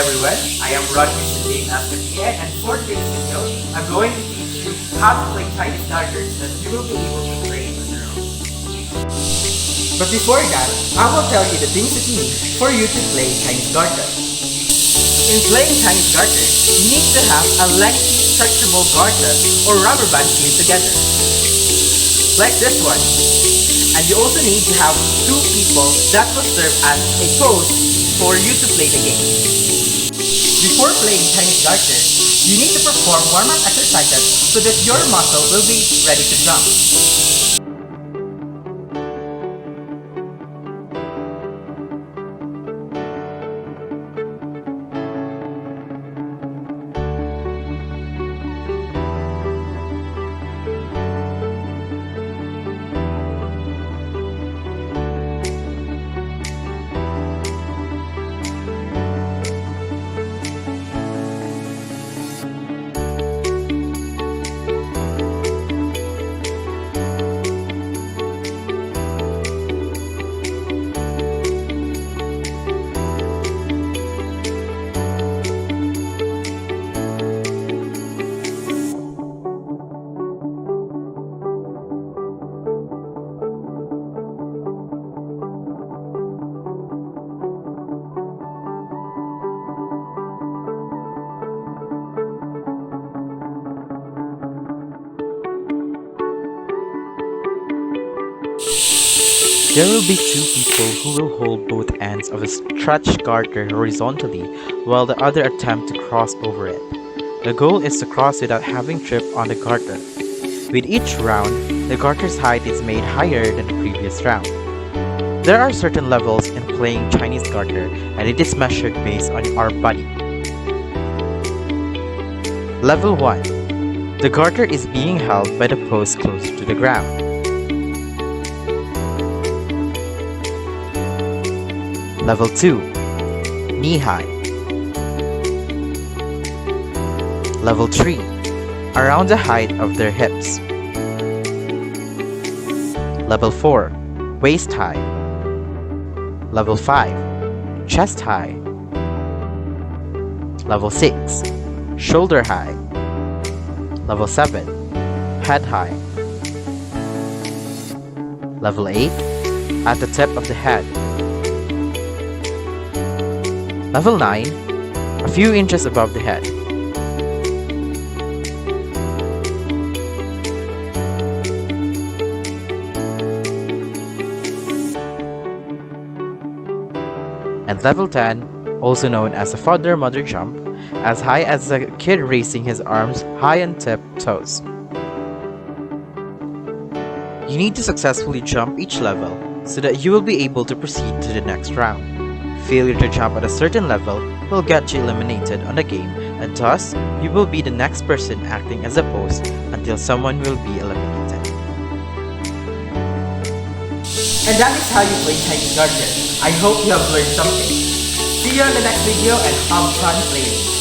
everyone, I am Roger today and for today's video, I'm going to teach you how to play Chinese Garter so that you will be able to play on your own. But before that, I will tell you the things that you need for you to play Chinese Garter. In playing Chinese Garter, you need to have a lengthy stretchable garter or rubber band glued together, like this one. And you also need to have two people that will serve as a host for you to play the game. Before playing Chinese Garter, you need to perform warm-up exercises so that your muscle will be ready to jump. There will be two people who will hold both ends of a stretched garter horizontally while the other attempt to cross over it. The goal is to cross without having tripped on the garter. With each round, the garter's height is made higher than the previous round. There are certain levels in playing Chinese Garter and it is measured based on our body. Level 1. The garter is being held by the post close to the ground. Level 2. Knee high. Level 3. Around the height of their hips. Level 4. Waist high. Level 5. Chest high. Level 6. Shoulder high. Level 7. Head high. Level 8. At the tip of the head. Level 9, a few inches above the head. And level 10, also known as a father-mother jump, as high as a kid raising his arms high on tip toes. You need to successfully jump each level so that you will be able to proceed to the next round. Failure to jump at a certain level will get you eliminated on the game, and thus, you will be the next person acting as a host until someone will be eliminated. And that is how you play Chinese Garter. I hope you have learned something. See you on the next video and have fun playing.